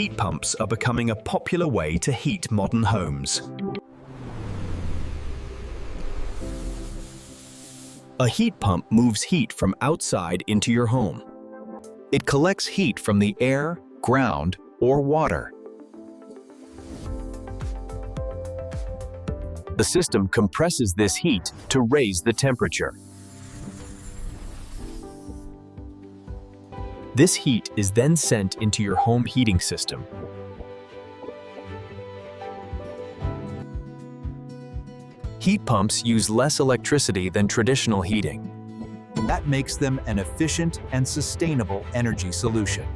Heat pumps are becoming a popular way to heat modern homes. A heat pump moves heat from outside into your home. It collects heat from the air, ground, or water. The system compresses this heat to raise the temperature. This heat is then sent into your home heating system. Heat pumps use less electricity than traditional heating. That makes them an efficient and sustainable energy solution.